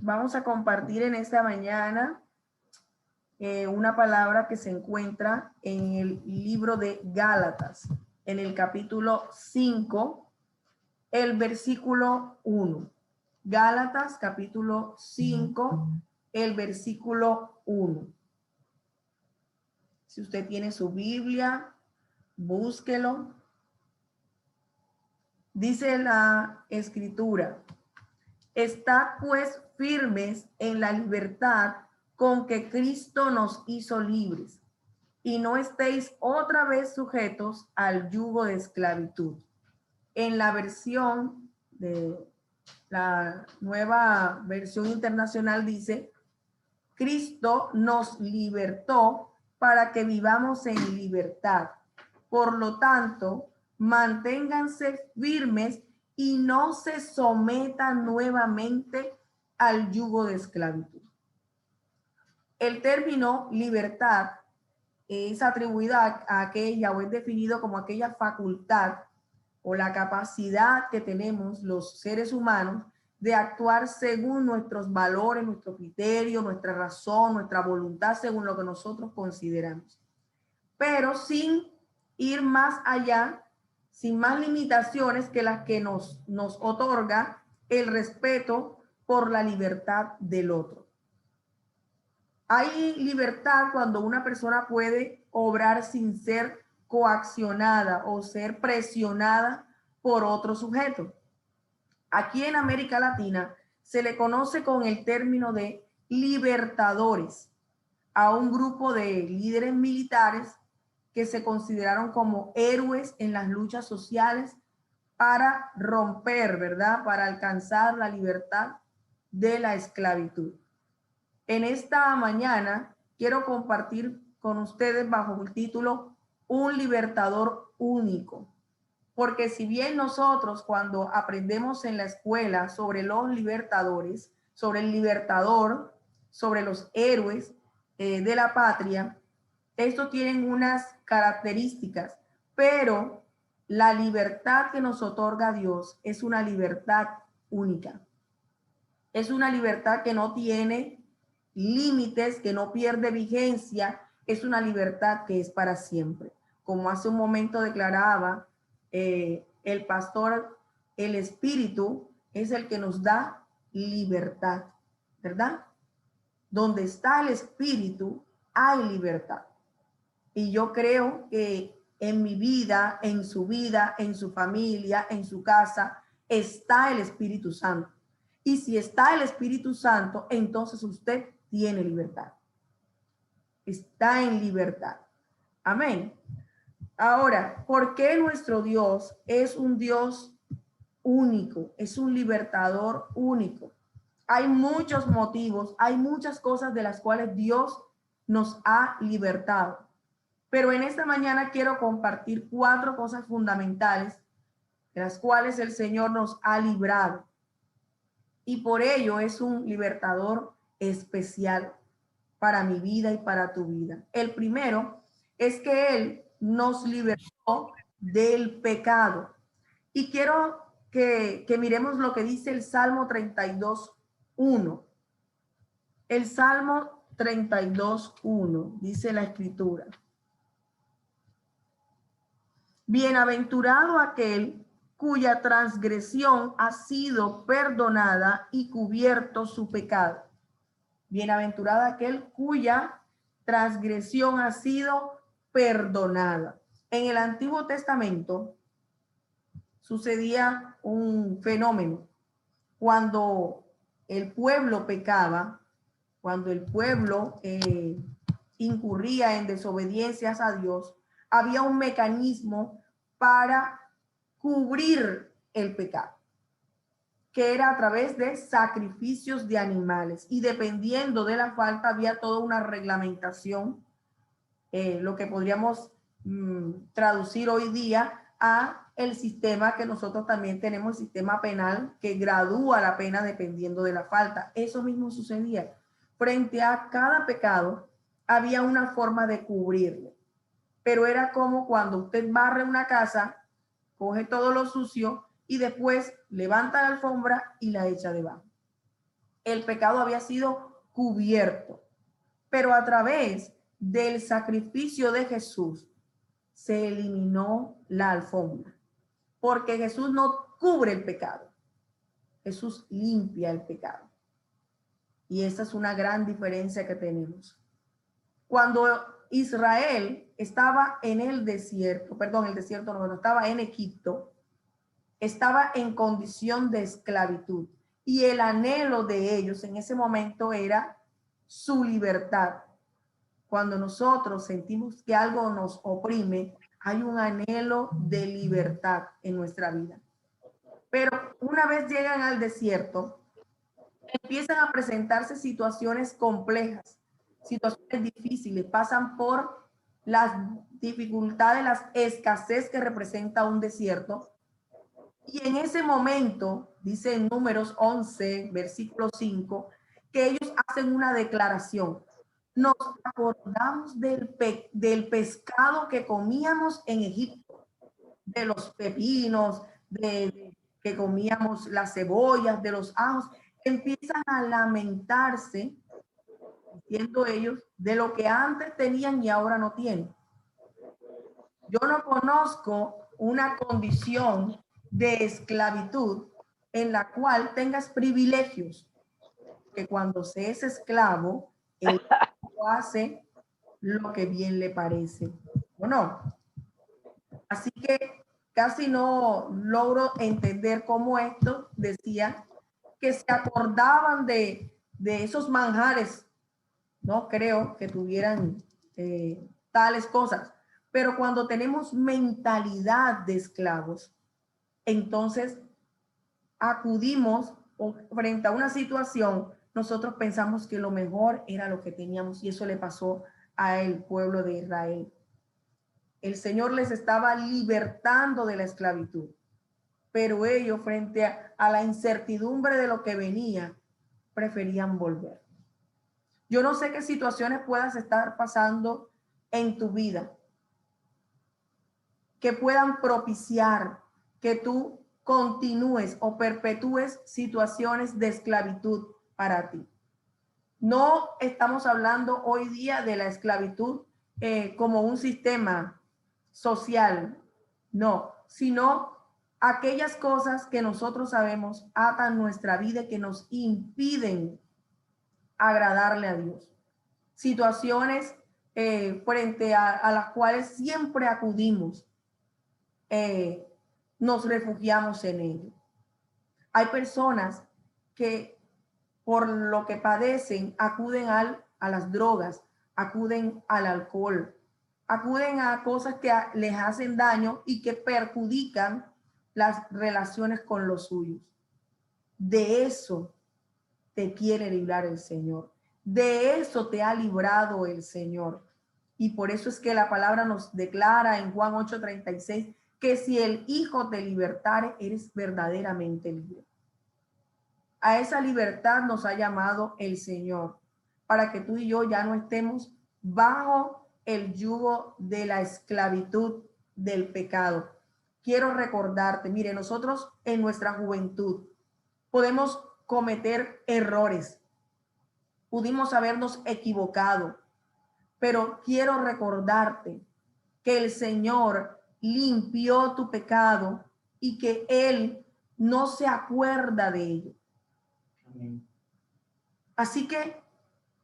Vamos a compartir en esta mañana una palabra que se encuentra en el libro de Gálatas, en el capítulo 5, el versículo 1. Gálatas, capítulo 5, el versículo 1. Si usted tiene su Biblia, búsquelo. Dice la Escritura: estad pues firmes en la libertad con que Cristo nos hizo libres, y no estéis otra vez sujetos al yugo de esclavitud. En la versión de la Nueva Versión Internacional dice: Cristo nos libertó para que vivamos en libertad. Por lo tanto, manténganse firmes y no se sometan nuevamente al yugo de esclavitud. El término libertad es atribuida a aquella, o es definido como aquella facultad o la capacidad que tenemos los seres humanos de actuar según nuestros valores, nuestro criterio, nuestra razón, nuestra voluntad, según lo que nosotros consideramos. Pero sin ir más allá, sin más limitaciones que las que nos otorga el respeto por la libertad del otro. Hay libertad cuando una persona puede obrar sin ser coaccionada o ser presionada por otro sujeto. Aquí en América Latina se le conoce con el término de libertadores a un grupo de líderes militares que se consideraron como héroes en las luchas sociales para romper, ¿verdad? Para alcanzar la libertad de la esclavitud. En esta mañana quiero compartir con ustedes bajo el título Un libertador único. Porque si bien nosotros cuando aprendemos en la escuela sobre los libertadores, sobre el libertador, sobre los héroes de la patria, estos tienen unas características, pero la libertad que nos otorga Dios es una libertad única. Es una libertad que no tiene límites, que no pierde vigencia, es una libertad que es para siempre. Como hace un momento declaraba el pastor, el Espíritu es el que nos da libertad, ¿verdad? Donde está el Espíritu hay libertad. Y yo creo que en mi vida, en su familia, en su casa, está el Espíritu Santo. Y si está el Espíritu Santo, entonces usted tiene libertad. Está en libertad. Amén. Ahora, ¿por qué nuestro Dios es un Dios único? Es un libertador único. Hay muchos motivos, hay muchas cosas de las cuales Dios nos ha libertado. Pero en esta mañana quiero compartir 4 cosas fundamentales de las cuales el Señor nos ha librado. Y por ello es un libertador especial para mi vida y para tu vida. El primero es que Él nos libertó del pecado. Y quiero que miremos lo que dice el Salmo 32:1. El Salmo 32:1 dice la Escritura: bienaventurado aquel cuya transgresión ha sido perdonada y cubierto su pecado. Bienaventurado aquel cuya transgresión ha sido perdonada. En el Antiguo Testamento sucedía un fenómeno. Cuando el pueblo pecaba, cuando el pueblo incurría en desobediencias a Dios, había un mecanismo para cubrir el pecado, que era a través de sacrificios de animales, y dependiendo de la falta había toda una reglamentación, lo que podríamos traducir hoy día a el sistema que nosotros también tenemos, el sistema penal, que gradúa la pena dependiendo de la falta. Eso mismo sucedía. Frente a cada pecado había una forma de cubrirlo, pero era como cuando usted barre una casa, coge todo lo sucio y después levanta la alfombra y la echa debajo. el pecado había sido cubierto, pero a través del sacrificio de Jesús se eliminó la alfombra, porque Jesús no cubre el pecado, Jesús limpia el pecado. Y esa es una gran diferencia que tenemos. Cuando Israel estaba en el desierto, perdón, el desierto no, estaba en Egipto, estaba en condición de esclavitud. Y el anhelo de ellos en ese momento era su libertad. Cuando nosotros sentimos que algo nos oprime, hay un anhelo de libertad en nuestra vida. Pero una vez llegan al desierto, empiezan a presentarse situaciones complejas, situaciones difíciles, pasan por las dificultades, las escasez que representa un desierto. Y en ese momento, dice en Números 11, versículo 5, que ellos hacen una declaración. Nos acordamos del pescado que comíamos en Egipto, de los pepinos, que comíamos las cebollas, de los ajos. Empiezan a lamentarse, diciendo ellos, de lo que antes tenían y ahora no tienen. Yo no conozco una condición de esclavitud en la cual tengas privilegios, que cuando se es esclavo, el hace lo que bien le parece, ¿o no? Así que casi no logro entender cómo esto decía que se acordaban de esos manjares. No creo que tuvieran tales cosas, pero cuando tenemos mentalidad de esclavos, entonces acudimos frente a una situación, nosotros pensamos que lo mejor era lo que teníamos, y eso le pasó al pueblo de Israel. El Señor les estaba libertando de la esclavitud, pero ellos, frente a la incertidumbre de lo que venía, preferían volver. Yo no sé qué situaciones puedas estar pasando en tu vida que puedan propiciar que tú continúes o perpetúes situaciones de esclavitud para ti. No estamos hablando hoy día de la esclavitud como un sistema social, no, sino aquellas cosas que nosotros sabemos atan nuestra vida y que nos impiden agradarle a Dios. Situaciones frente a las cuales siempre acudimos, nos refugiamos en ello. Hay personas que por lo que padecen acuden a las drogas, acuden al alcohol, acuden a cosas que les hacen daño y que perjudican las relaciones con los suyos. De eso te quiere librar el Señor. De eso te ha librado el Señor. Y por eso es que la palabra nos declara en Juan 8:36 que si el Hijo te libertare, eres verdaderamente libre. A esa libertad nos ha llamado el Señor, para que tú y yo ya no estemos bajo el yugo de la esclavitud del pecado. Quiero recordarte, mire, nosotros en nuestra juventud podemos cometer errores, pudimos habernos equivocado, pero quiero recordarte que el Señor limpió tu pecado y que Él no se acuerda de ello. Amén. Así que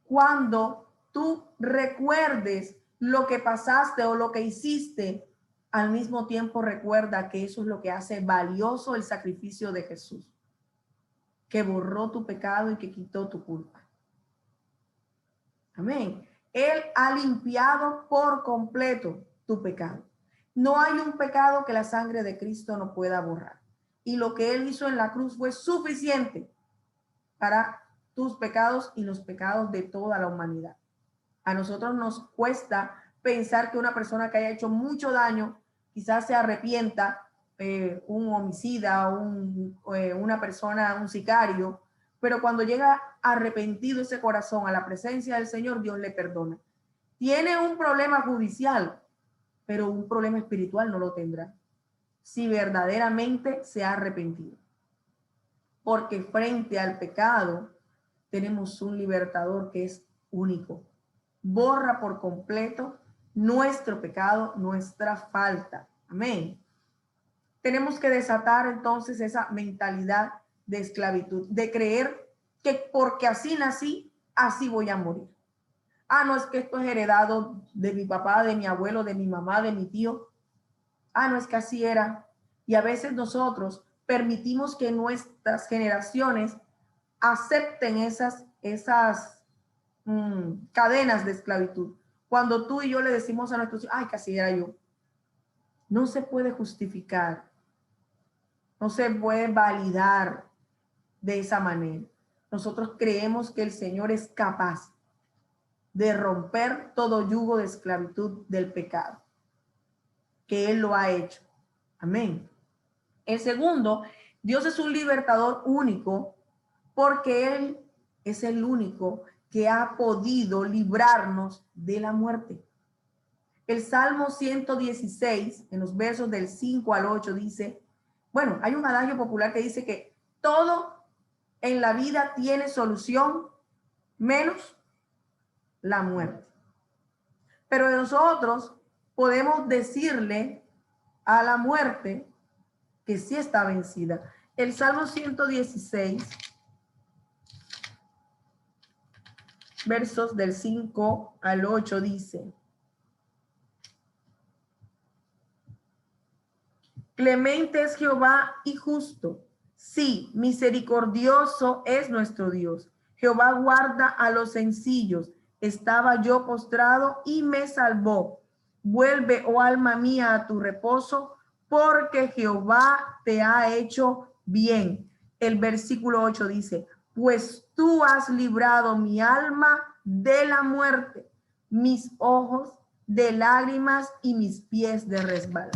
cuando tú recuerdes lo que pasaste o lo que hiciste, al mismo tiempo recuerda que eso es lo que hace valioso el sacrificio de Jesús, que borró tu pecado y que quitó tu culpa. Amén. Él ha limpiado por completo tu pecado. No hay un pecado que la sangre de Cristo no pueda borrar. Y lo que Él hizo en la cruz fue suficiente para tus pecados y los pecados de toda la humanidad. A nosotros nos cuesta pensar que una persona que haya hecho mucho daño quizás se arrepienta, un homicida, una persona, un sicario, pero cuando llega arrepentido ese corazón a la presencia del Señor, Dios le perdona. Tiene un problema judicial, pero un problema espiritual no lo tendrá si verdaderamente se ha arrepentido. Porque frente al pecado tenemos un libertador que es único. Borra por completo nuestro pecado, nuestra falta. Amén. Tenemos que desatar entonces esa mentalidad de esclavitud, de creer que porque así nací, así voy a morir. Ah, no, es que esto es heredado de mi papá, de mi abuelo, de mi mamá, de mi tío. Ah, no, es que así era. Y a veces nosotros permitimos que nuestras generaciones acepten esas cadenas de esclavitud. Cuando tú y yo le decimos a nuestros hijos, ay, que así era yo. No se puede justificar, no se puede validar de esa manera. Nosotros creemos que el Señor es capaz de romper todo yugo de esclavitud del pecado, que Él lo ha hecho. Amén. El segundo, Dios es un libertador único porque Él es el único que ha podido librarnos de la muerte. El Salmo 116, en los versos del 5 al 8, dice, bueno, hay un adagio popular que dice que todo en la vida tiene solución menos la muerte. Pero nosotros podemos decirle a la muerte que sí está vencida. El Salmo 116, versos del 5 al 8 dice, clemente es Jehová y justo. Sí, misericordioso es nuestro Dios. Jehová guarda a los sencillos. Estaba yo postrado y me salvó. Vuelve, oh alma mía, a tu reposo, porque Jehová te ha hecho bien. El versículo 8 dice, pues tú has librado mi alma de la muerte, mis ojos de lágrimas y mis pies de resbalo.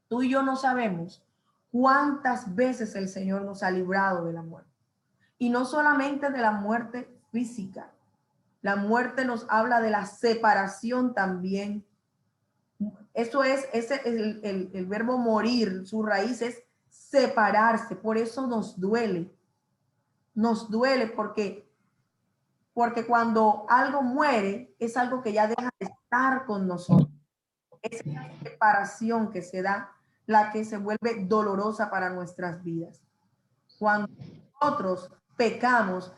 Tú y yo no sabemos cuántas veces el Señor nos ha librado de la muerte. Y no solamente de la muerte física. La muerte nos habla de la separación también. Eso es el verbo morir, su raíz es separarse. Por eso nos duele. Nos duele porque cuando algo muere es algo que ya deja de estar con nosotros. Es esa separación que se da la que se vuelve dolorosa para nuestras vidas. Cuando nosotros pecamos,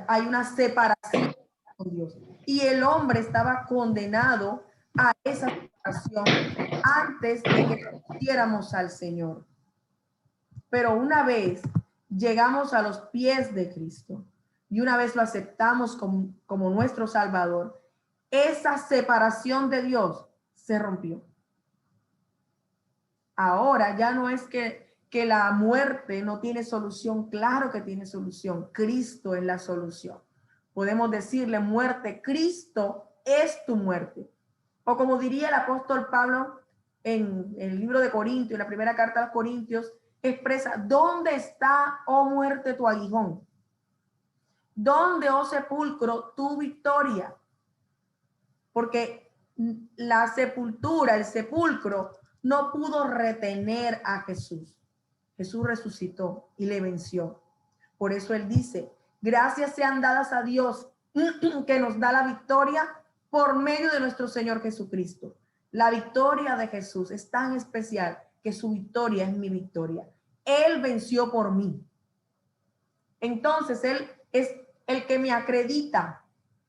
hay una separación con Dios. Y el hombre estaba condenado a esa separación antes de que conociéramos al Señor. Pero una vez llegamos a los pies de Cristo y una vez lo aceptamos como nuestro Salvador, esa separación de Dios se rompió. Ahora ya no es que la muerte no tiene solución. Claro que tiene solución. Cristo es la solución. Podemos decirle, muerte, Cristo es tu muerte. O como diría el apóstol Pablo en el libro de Corintios, en la primera carta a los Corintios, expresa, ¿dónde está, oh muerte, tu aguijón? ¿Dónde, oh sepulcro, tu victoria? Porque la sepultura, el sepulcro, no pudo retener a Jesús. Jesús resucitó y le venció. Por eso él dice, gracias sean dadas a Dios que nos da la victoria por medio de nuestro Señor Jesucristo. La victoria de Jesús es tan especial que su victoria es mi victoria. Él venció por mí. Entonces él es el que me acredita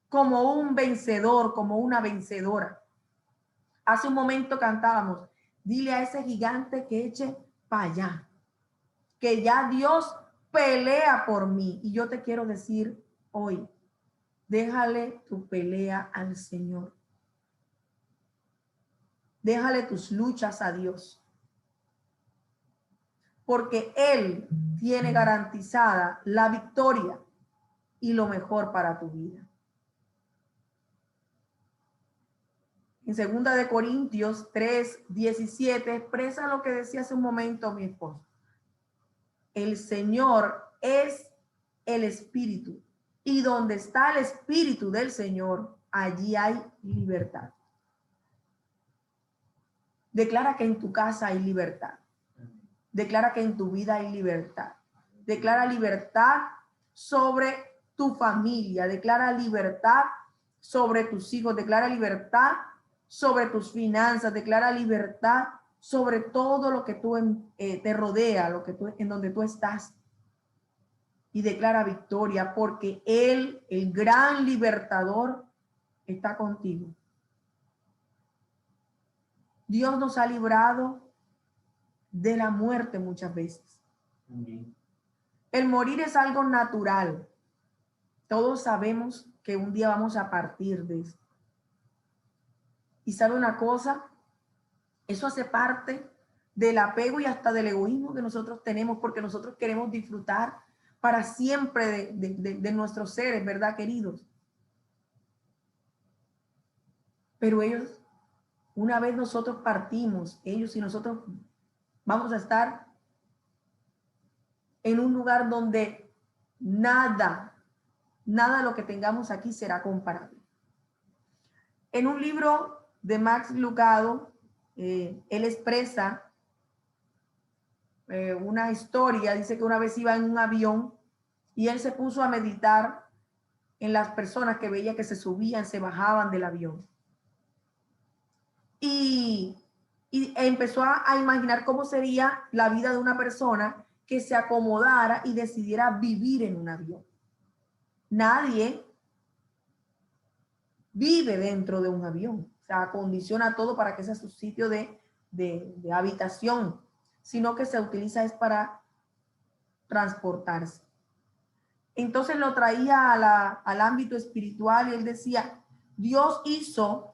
como un vencedor, como una vencedora. Hace un momento cantábamos, dile a ese gigante que eche para allá, que ya Dios pelea por mí. Y yo te quiero decir hoy, déjale tu pelea al Señor. Déjale tus luchas a Dios. Porque Él tiene garantizada la victoria y lo mejor para tu vida. En 2 de Corintios 3:17 expresa lo que decía hace un momento mi esposo. El Señor es el Espíritu y donde está el Espíritu del Señor, allí hay libertad. Declara que en tu casa hay libertad. Declara que en tu vida hay libertad. Declara libertad sobre tu familia, declara libertad sobre tus hijos, declara libertad sobre tus finanzas, declara libertad sobre todo lo que tú te rodea, lo que tú, en donde tú estás. Y declara victoria, porque Él, el gran libertador, está contigo. Dios nos ha librado de la muerte muchas veces. Amén. El morir es algo natural. Todos sabemos que un día vamos a partir de esto. Y sabe una cosa, eso hace parte del apego y hasta del egoísmo que nosotros tenemos, porque nosotros queremos disfrutar para siempre de nuestros seres, ¿verdad, queridos? Pero ellos, una vez nosotros partimos, ellos y nosotros vamos a estar en un lugar donde nada de lo que tengamos aquí será comparable. En un libro de Max Lucado, él expresa una historia, dice que una vez iba en un avión y él se puso a meditar en las personas que veía que se subían, se bajaban del avión. Y empezó a imaginar cómo sería la vida de una persona que se acomodara y decidiera vivir en un avión. Nadie vive dentro de un avión, o sea, acondiciona todo para que sea su sitio de habitación, sino que se utiliza es para transportarse. Entonces lo traía al ámbito espiritual y él decía, Dios hizo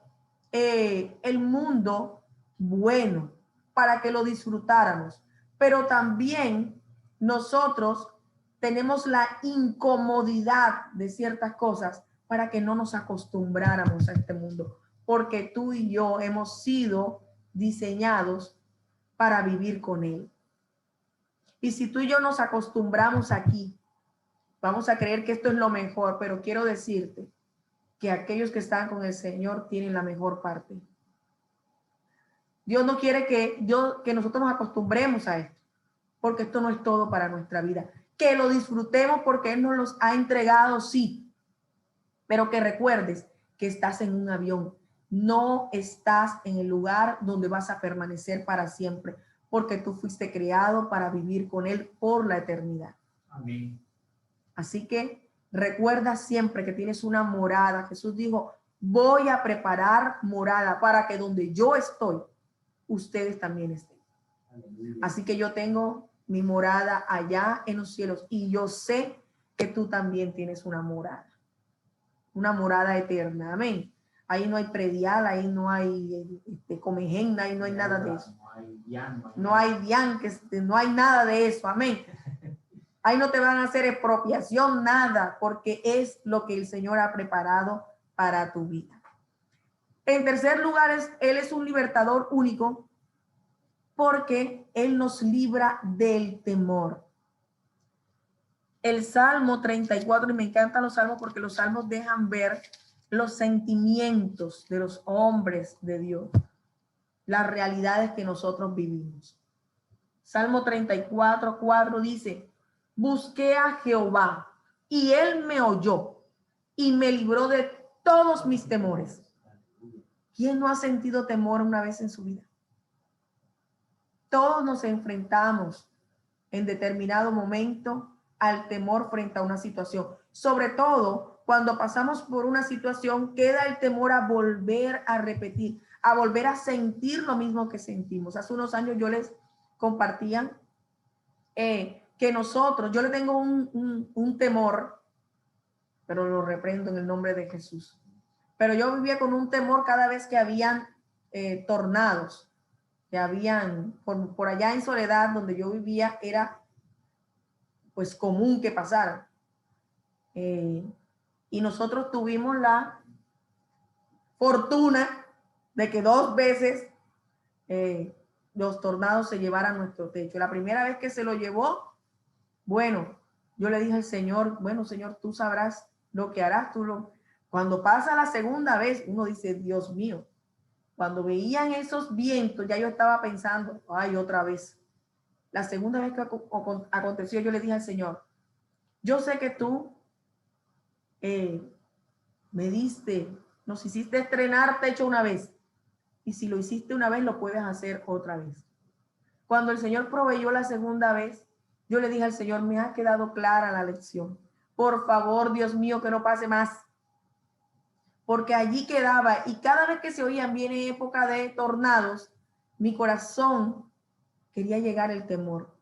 el mundo bueno para que lo disfrutáramos, pero también nosotros tenemos la incomodidad de ciertas cosas para que no nos acostumbráramos a este mundo, porque tú y yo hemos sido diseñados para vivir con él. Y si tú y yo nos acostumbramos aquí, vamos a creer que esto es lo mejor, pero quiero decirte que aquellos que están con el Señor tienen la mejor parte. Dios no quiere que nosotros nos acostumbremos a esto, porque esto no es todo para nuestra vida. Que lo disfrutemos porque Él nos los ha entregado, sí, pero que recuerdes que estás en un avión. No estás en el lugar donde vas a permanecer para siempre, porque tú fuiste creado para vivir con Él por la eternidad. Amén. Así que recuerda siempre que tienes una morada. Jesús dijo, voy a preparar morada para que donde yo estoy, ustedes también estén. Así que yo tengo mi morada allá en los cielos y yo sé que tú también tienes una morada eterna. Amén. Ahí no hay predial, ahí no hay comején, ahí no hay nada de eso. No hay dian, no hay nada de eso. Amén. Ahí no te van a hacer expropiación, nada, porque es lo que el Señor ha preparado para tu vida. En tercer lugar, Él es un libertador único porque Él nos libra del temor. El Salmo 34, y me encantan los salmos porque los salmos dejan ver los sentimientos de los hombres de Dios, las realidades que nosotros vivimos. Salmo 34, 4 dice, busqué a Jehová y Él me oyó y me libró de todos mis temores. ¿Quién no ha sentido temor una vez en su vida? Todos nos enfrentamos en determinado momento al temor frente a una situación. Sobre todo cuando pasamos por una situación, queda el temor a volver a repetir, a volver a sentir lo mismo que sentimos. Hace unos años yo les compartía que yo le tengo un temor, pero lo reprendo en el nombre de Jesús. Pero yo vivía con un temor cada vez que habían tornados, que habían por allá en Soledad, donde yo vivía, era pues común que pasaran. Y nosotros tuvimos la fortuna de que 2 veces los tornados se llevaran nuestro techo. La primera vez que se lo llevó, bueno, yo le dije al Señor, bueno, Señor, tú sabrás lo que harás. Cuando pasa la segunda vez, uno dice, Dios mío, cuando veían esos vientos, ya yo estaba pensando, ay, otra vez. La segunda vez que aconteció, yo le dije al Señor, yo sé que tú me diste, nos hiciste estrenar techo una vez. Y si lo hiciste una vez, lo puedes hacer otra vez. Cuando el Señor proveyó la segunda vez, yo le dije al Señor, me ha quedado clara la lección. Por favor, Dios mío, que no pase más. Porque allí quedaba, y cada vez que se oían, viene época de tornados, mi corazón quería llegar el temor.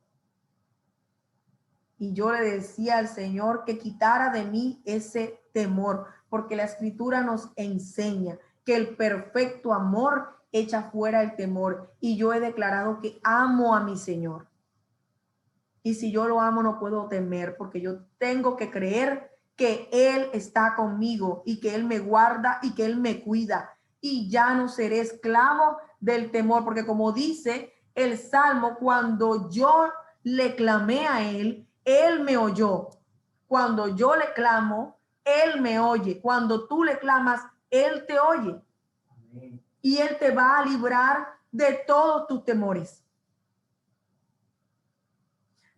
Y yo le decía al Señor que quitara de mí ese temor, porque la Escritura nos enseña que el perfecto amor echa fuera el temor. Y yo he declarado que amo a mi Señor. Y si yo lo amo, no puedo temer, porque yo tengo que creer que Él está conmigo y que Él me guarda y que Él me cuida. Y ya no seré esclavo del temor, porque como dice el Salmo, cuando yo le clamé a Él, Él me oyó. Cuando yo le clamo, Él me oye. Cuando tú le clamas, Él te oye. Amén. Y Él te va a librar de todos tus temores.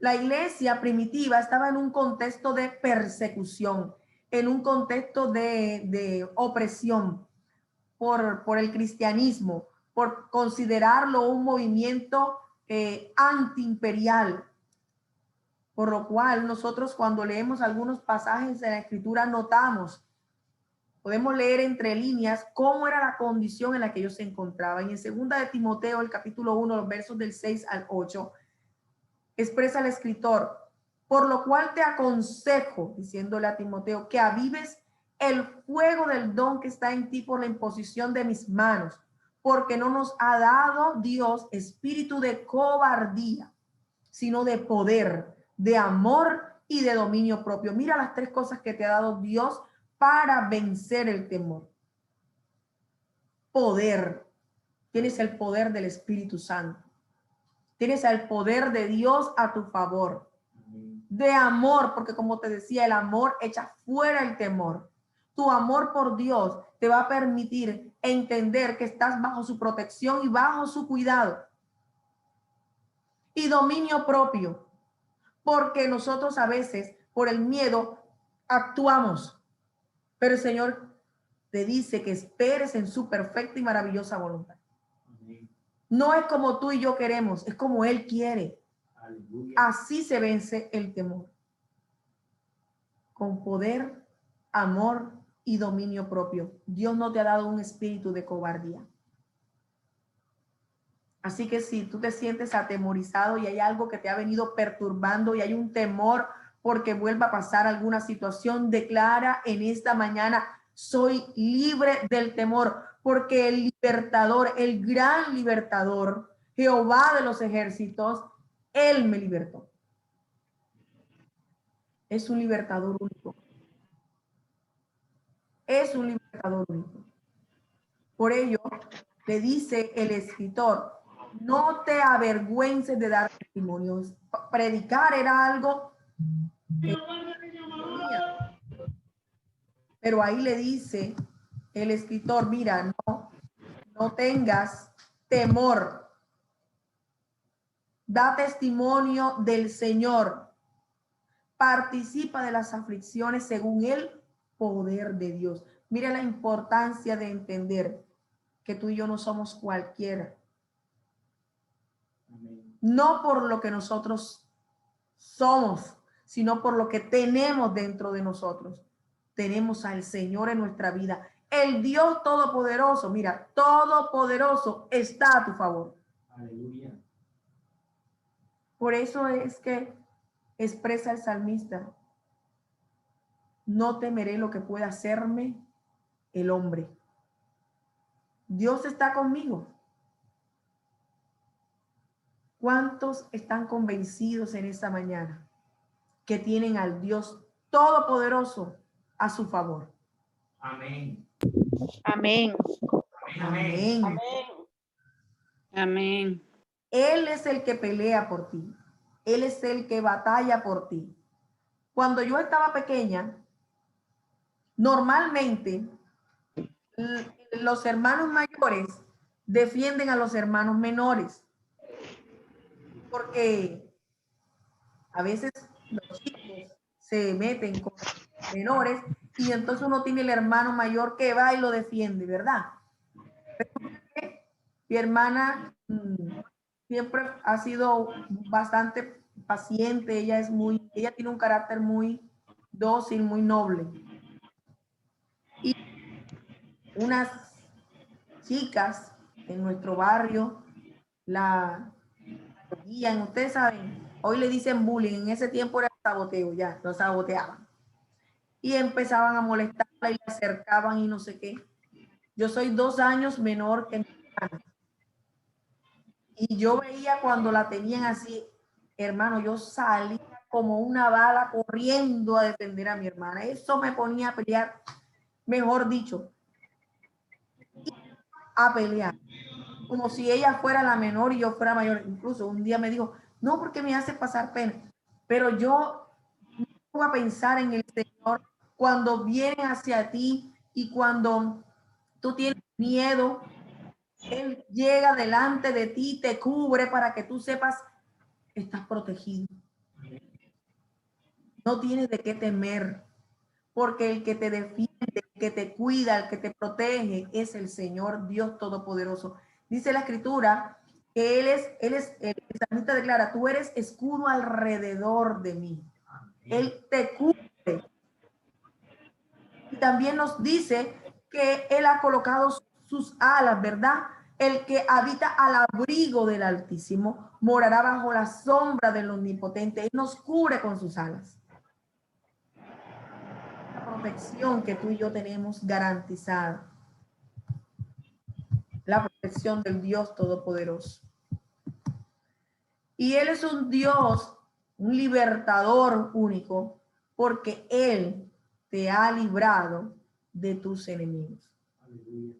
La iglesia primitiva estaba en un contexto de persecución, en un contexto de opresión por el cristianismo, por considerarlo un movimiento antiimperial. Por lo cual nosotros cuando leemos algunos pasajes de la Escritura notamos, podemos leer entre líneas cómo era la condición en la que ellos se encontraban. Y en 2 de Timoteo, el capítulo 1, los versos del 6 al 8, expresa el escritor, por lo cual te aconsejo, diciéndole a Timoteo, que avives el fuego del don que está en ti por la imposición de mis manos, porque no nos ha dado Dios espíritu de cobardía, sino de poder, de amor y de dominio propio. Mira las tres cosas que te ha dado Dios para vencer el temor. Poder. Tienes el poder del Espíritu Santo. Tienes el poder de Dios a tu favor. De amor, porque como te decía, el amor echa fuera el temor. Tu amor por Dios te va a permitir entender que estás bajo su protección y bajo su cuidado. Y dominio propio, porque nosotros a veces por el miedo actuamos, pero el Señor te dice que esperes en su perfecta y maravillosa voluntad. No es como tú y yo queremos, es como Él quiere. Aleluya. Así se vence el temor. Con poder, amor y dominio propio. Dios no te ha dado un espíritu de cobardía. Así que si tú te sientes atemorizado y hay algo que te ha venido perturbando y hay un temor porque vuelva a pasar alguna situación, declara en esta mañana, soy libre del temor, porque el libertador, el gran libertador, Jehová de los ejércitos, Él me libertó. Es un libertador único. Es un libertador único. Por ello, le dice el escritor, no te avergüences de dar testimonios. Predicar era algo... pero ahí le dice el escritor, mira, no tengas temor. Da testimonio del Señor. Participa de las aflicciones según el poder de Dios. Mira la importancia de entender que tú y yo no somos cualquiera. No por lo que nosotros somos, sino por lo que tenemos dentro de nosotros. Tenemos al Señor en nuestra vida. El Dios Todopoderoso, mira, Todopoderoso está a tu favor. Aleluya. Por eso es que expresa el salmista, no temeré lo que pueda hacerme el hombre. Dios está conmigo. ¿Cuántos están convencidos en esta mañana que tienen al Dios Todopoderoso a su favor? Amén. Amén. Amén. Amén. Amén. Él es el que pelea por ti. Él es el que batalla por ti. Cuando yo estaba pequeña, normalmente los hermanos mayores defienden a los hermanos menores. Porque a veces los chicos se meten con menores Y entonces uno tiene el hermano mayor que va y lo defiende, ¿verdad? Pero mi hermana siempre ha sido bastante paciente, ella tiene un carácter muy dócil, muy noble. Y unas chicas en nuestro barrio la guían, ustedes saben, hoy le dicen bullying, en ese tiempo era saboteo, ya, lo saboteaban. Y empezaban a molestarla y la acercaban y no sé qué. Yo soy 2 años menor que mi hermana. Y yo veía cuando la tenían así, hermano, yo salía como una bala corriendo a defender a mi hermana. Eso me ponía a pelear, mejor dicho, a pelear. Como si ella fuera la menor y yo fuera mayor. Incluso un día me dijo, no, porque me hace pasar pena. Pero yo voy a pensar en el Señor cuando viene hacia ti y cuando tú tienes miedo, Él llega delante de ti, te cubre para que tú sepas que estás protegido. No tienes de qué temer, porque el que te defiende, el que te cuida, el que te protege es el Señor Dios Todopoderoso. Dice la Escritura que el salmista declara, tú eres escudo alrededor de mí. Él te cubre. Y también nos dice que Él ha colocado sus alas, ¿verdad? El que habita al abrigo del Altísimo morará bajo la sombra del Omnipotente. Él nos cubre con sus alas. La protección que tú y yo tenemos garantizada. La protección del Dios Todopoderoso. Y Él es un Dios, un libertador único, porque Él te ha librado de tus enemigos. Aleluya.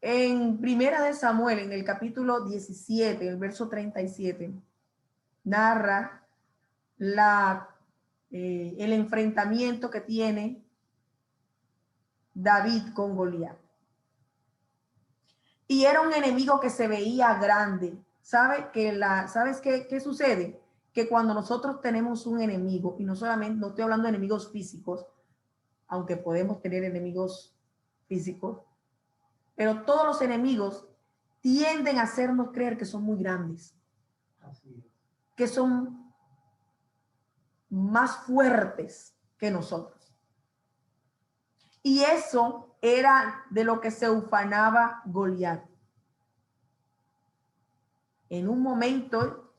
En Primera de Samuel, en el capítulo 17, el verso 37, narra el enfrentamiento que tiene David con Goliat. Y era un enemigo que se veía grande. ¿Sabes qué sucede? Que cuando nosotros tenemos un enemigo, y no solamente, no estoy hablando de enemigos físicos, aunque podemos tener enemigos físicos, pero todos los enemigos tienden a hacernos creer que son muy grandes, que son más fuertes que nosotros. Y eso era de lo que se ufanaba Goliat. En un momento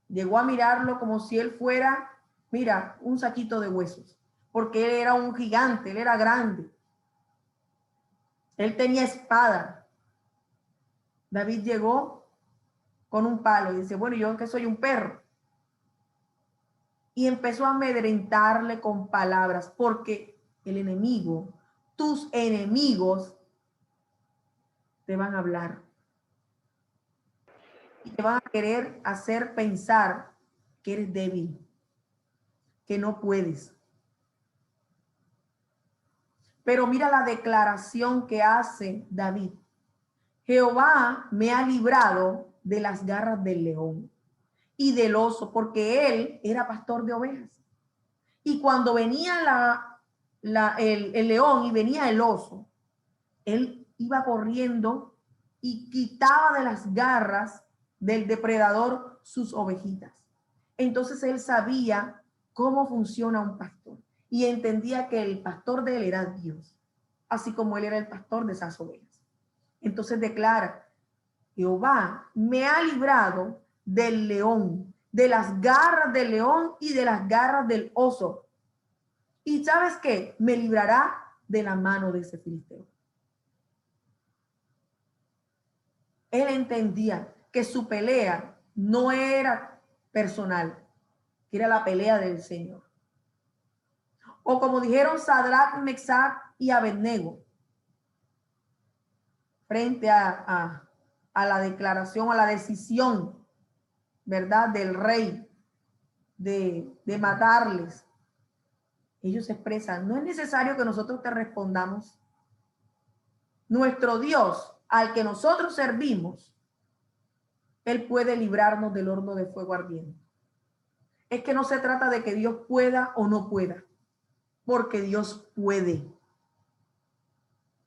llegó a mirarlo como si él fuera, mira, un saquito de huesos, porque él era un gigante, él era grande. Él tenía espada. David llegó con un palo y dice, bueno, yo que soy un perro. Y empezó a amedrentarle con palabras, porque el enemigo, tus enemigos, te van a hablar. Y te van a querer hacer pensar que eres débil, que no puedes. Pero mira la declaración que hace David. Jehová me ha librado de las garras del león y del oso, porque él era pastor de ovejas. Y cuando venía el león y venía el oso, él iba corriendo y quitaba de las garras del depredador sus ovejitas. Entonces él sabía cómo funciona un pastor y entendía que el pastor de él era Dios, así como él era el pastor de esas ovejas. Entonces declara, Jehová me ha librado del león, de las garras del león y de las garras del oso. ¿Y sabes qué? Me librará de la mano de ese filisteo. Él entendía que su pelea no era personal, que era la pelea del Señor. O como dijeron Sadrach, Mesach y Abednego, frente a la declaración, a la decisión, ¿verdad?, del rey de matarles. Ellos expresan, no es necesario que nosotros te respondamos. Nuestro Dios, al que nosotros servimos, Él puede librarnos del horno de fuego ardiente. Es que no se trata de que Dios pueda o no pueda. porque Dios puede.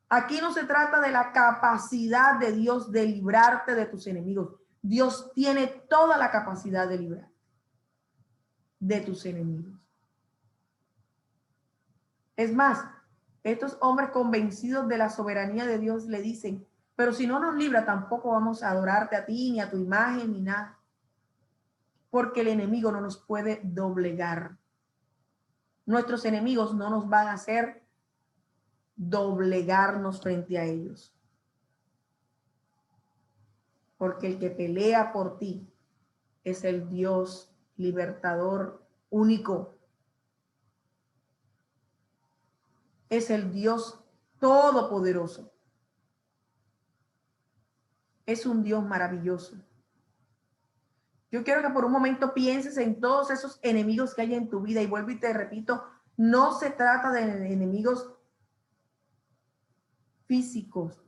Aquí no se trata de la capacidad de Dios de librarte de tus enemigos. Dios tiene toda la capacidad de librar de tus enemigos. Es más, estos hombres convencidos de la soberanía de Dios le dicen, pero si no nos libra, tampoco vamos a adorarte a ti, ni a tu imagen, ni nada. Porque el enemigo no nos puede doblegar. Nuestros enemigos no nos van a hacer doblegarnos frente a ellos. Porque el que pelea por ti es el Dios libertador único. Es el Dios todopoderoso. Es un Dios maravilloso. Yo quiero que por un momento pienses en todos esos enemigos que hay en tu vida y vuelvo y te repito, no se trata de enemigos físicos.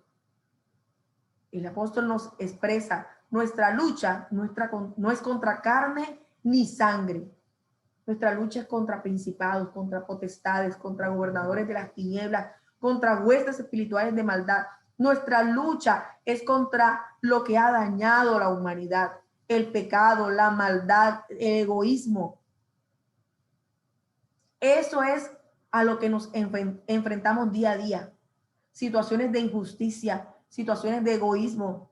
El apóstol nos expresa, nuestra lucha no es contra carne ni sangre. Nuestra lucha es contra principados, contra potestades, contra gobernadores de las tinieblas, contra huestes espirituales de maldad. Nuestra lucha es contra lo que ha dañado la humanidad, el pecado, la maldad, el egoísmo. Eso es a lo que nos enfrentamos día a día. Situaciones de injusticia, situaciones de egoísmo.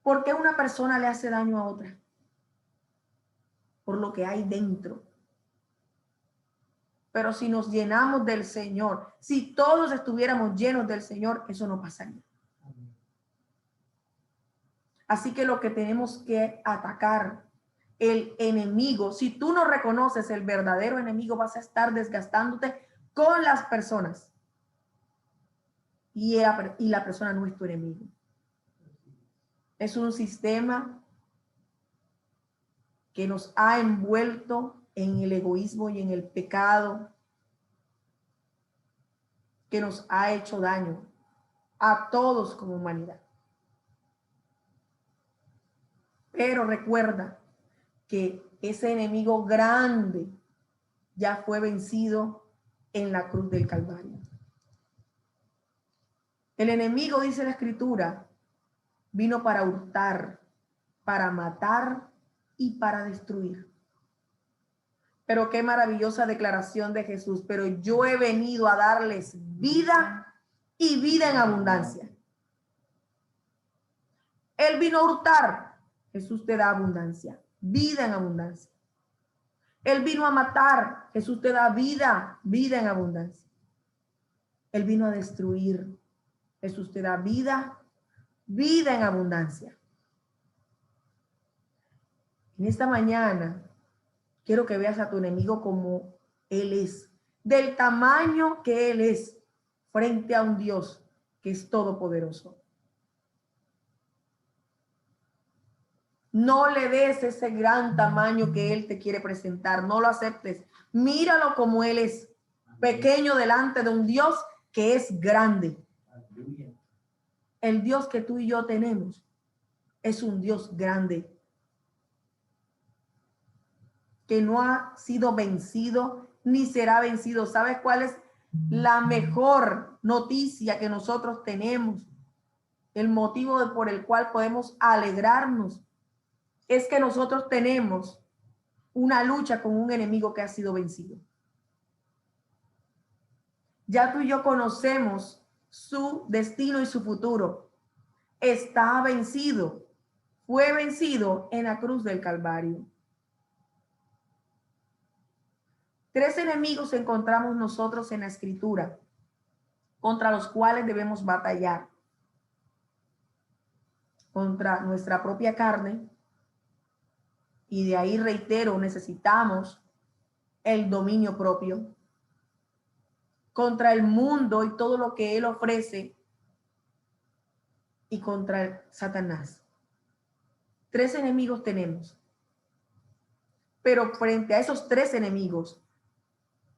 ¿Por qué una persona le hace daño a otra? Por lo que hay dentro. Pero si nos llenamos del Señor, si todos estuviéramos llenos del Señor, eso no pasaría. Así que lo que tenemos que atacar, el enemigo, si tú no reconoces el verdadero enemigo, vas a estar desgastándote con las personas. Y la persona no es tu enemigo. Es un sistema que nos ha envuelto en el egoísmo y en el pecado, que nos ha hecho daño a todos como humanidad. Pero recuerda que ese enemigo grande ya fue vencido en la cruz del Calvario. El enemigo, dice la Escritura, vino para hurtar, para matar y para destruir. Pero qué maravillosa declaración de Jesús. Pero yo he venido a darles vida y vida en abundancia. Él vino a hurtar. Jesús te da abundancia, vida en abundancia. Él vino a matar. Jesús te da vida, vida en abundancia. Él vino a destruir. Jesús te da vida, vida en abundancia. En esta mañana quiero que veas a tu enemigo como él es, del tamaño que él es frente a un Dios que es todopoderoso. No le des ese gran tamaño que él te quiere presentar, no lo aceptes. Míralo como él es, pequeño delante de un Dios que es grande. El Dios que tú y yo tenemos es un Dios grande, que no ha sido vencido ni será vencido. ¿Sabes cuál es la mejor noticia que nosotros tenemos? El motivo por el cual podemos alegrarnos es que nosotros tenemos una lucha con un enemigo que ha sido vencido. Ya tú y yo conocemos su destino y su futuro. Está vencido. Fue vencido en la cruz del Calvario. 3 enemigos encontramos nosotros en la Escritura, contra los cuales debemos batallar. Contra nuestra propia carne, y de ahí reitero, necesitamos el dominio propio. Contra el mundo y todo lo que él ofrece, y contra Satanás. 3 enemigos tenemos. Pero frente a esos 3 enemigos,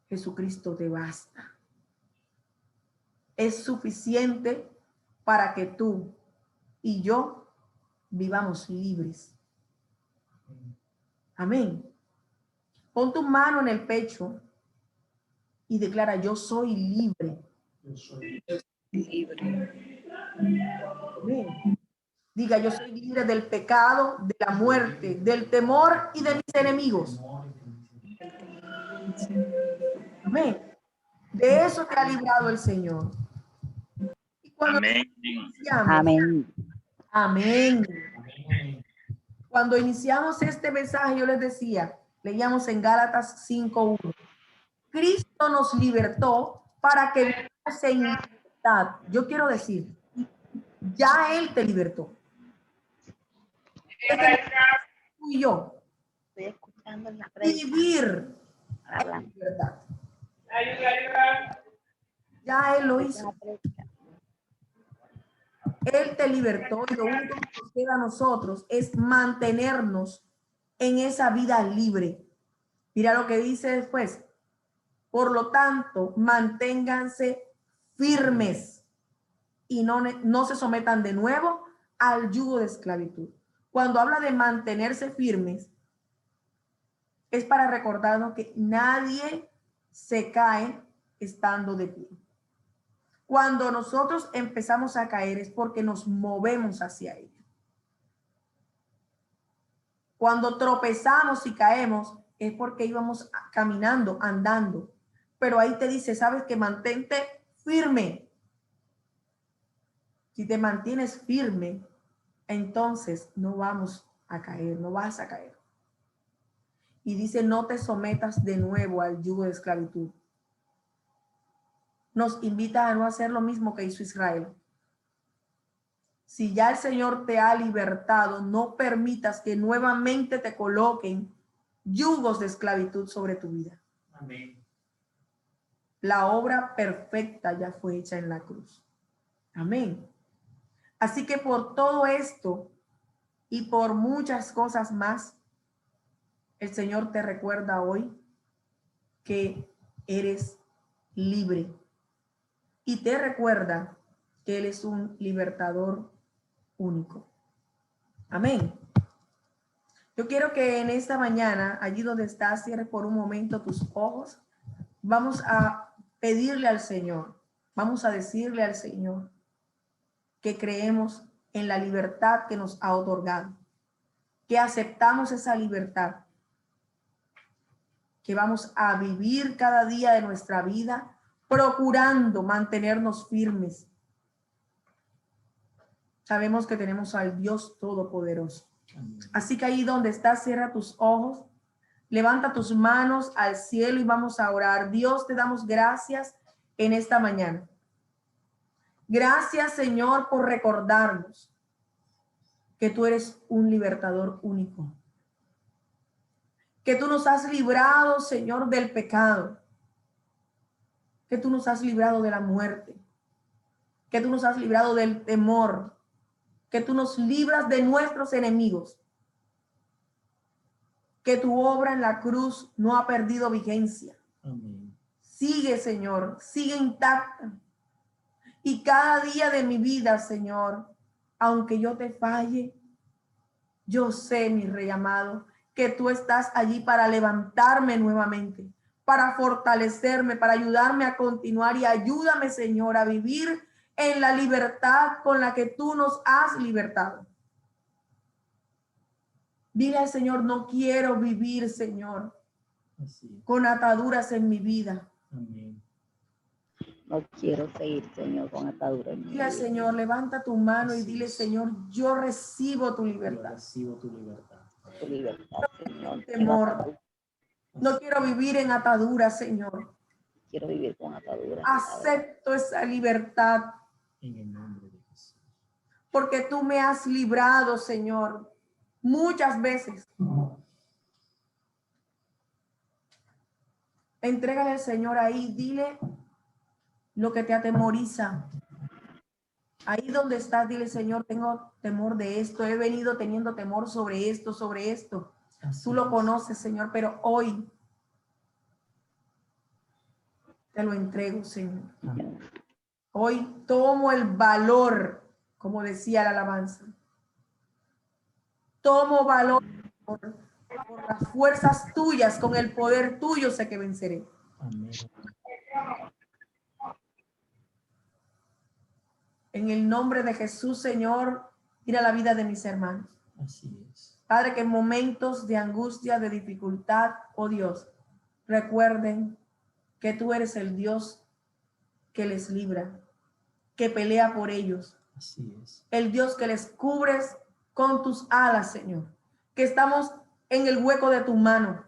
Jesucristo te basta. Es suficiente para que tú y yo vivamos libres. Amén. Pon tu mano en el pecho y declara, yo soy libre. Yo soy libre. Amén. Diga, yo soy libre del pecado, de la muerte, del temor y de mis enemigos. Amén. De eso te ha librado el Señor. Y cuando Amén. iniciamos, Amén. amén. Amén. Cuando iniciamos este mensaje, yo les decía, leíamos en Gálatas 5:1. Cristo nos libertó para que vivamos en libertad. Yo quiero decir, ya Él te libertó. Tú y yo, Estoy escuchando la predica. vivir en Hablando. libertad. Ya Él lo hizo. Él te libertó y lo único que nos queda a nosotros es mantenernos en esa vida libre. Mira lo que dice después. Por lo tanto, manténganse firmes y no se sometan de nuevo al yugo de esclavitud. Cuando habla de mantenerse firmes, es para recordarnos que nadie se cae estando de pie. Cuando nosotros empezamos a caer es porque nos movemos hacia ello. Cuando tropezamos y caemos es porque íbamos caminando, andando. Pero ahí te dice, sabes que mantente firme. Si te mantienes firme, entonces no vamos a caer, no vas a caer. Y dice, no te sometas de nuevo al yugo de esclavitud. Nos invita a no hacer lo mismo que hizo Israel. Si ya el Señor te ha libertado, no permitas que nuevamente te coloquen yugos de esclavitud sobre tu vida. Amén. La obra perfecta ya fue hecha en la cruz. Amén. Así que por todo esto y por muchas cosas más, el Señor te recuerda hoy que eres libre. Y te recuerda que Él es un libertador único. Amén. Yo quiero que en esta mañana, allí donde estás, cierres por un momento tus ojos. Vamos a pedirle al Señor, vamos a decirle al Señor que creemos en la libertad que nos ha otorgado, que aceptamos esa libertad, que vamos a vivir cada día de nuestra vida procurando mantenernos firmes. Sabemos que tenemos al Dios Todopoderoso. Amén. Así que ahí donde estás, cierra tus ojos, levanta tus manos al cielo y vamos a orar. Dios, te damos gracias en esta mañana. Gracias, Señor, por recordarnos que tú eres un libertador único. Que tú nos has librado, Señor, del pecado. Que tú nos has librado de la muerte. Que tú nos has librado del temor. Que tú nos libras de nuestros enemigos. Que tu obra en la cruz no ha perdido vigencia. Amén. Sigue, Señor, sigue intacta. Y cada día de mi vida, Señor, aunque yo te falle, yo sé, mi Rey amado, que tú estás allí para levantarme nuevamente, para fortalecerme, para ayudarme a continuar y ayúdame, Señor, a vivir en la libertad con la que tú nos has libertado. Dile al Señor, no quiero vivir, Señor, Así es. con ataduras en mi vida. Amén. No quiero seguir, Señor, con atadura en mi Dile al vida. Señor, levanta tu mano y Así dile, es. Señor, yo recibo tu Yo libertad. recibo tu libertad. Tu libertad, Señor. Temor. No quiero vivir en ataduras, Señor. Quiero vivir con ataduras. Acepto esa libertad En el nombre de Jesús. porque tú me has librado, Señor, muchas veces. Entrégale al Señor ahí, dile lo que te atemoriza. Ahí donde estás, dile, Señor, tengo temor de esto, he venido teniendo temor sobre esto, sobre esto. Así Tú lo es. conoces, Señor, pero hoy te lo entrego, Señor. Amén. Hoy tomo el valor, como decía la alabanza. Tomo valor Por las fuerzas tuyas, con el poder tuyo sé que venceré. Amén. En el nombre de Jesús, Señor, mira la vida de mis hermanos. Así es. Padre, que en momentos de angustia, de dificultad, oh Dios, recuerden que tú eres el Dios que les libra, que pelea por ellos. Así es. El Dios que les cubres con tus alas, Señor. Que estamos en el hueco de tu mano.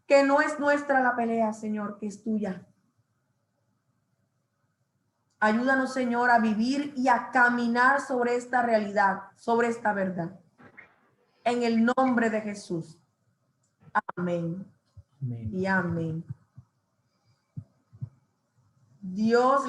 Que no es nuestra la pelea, Señor, que es tuya. Ayúdanos, Señor, a vivir y a caminar sobre esta realidad, sobre esta verdad. En el nombre de Jesús. Amén. Amén. Y amén. Dios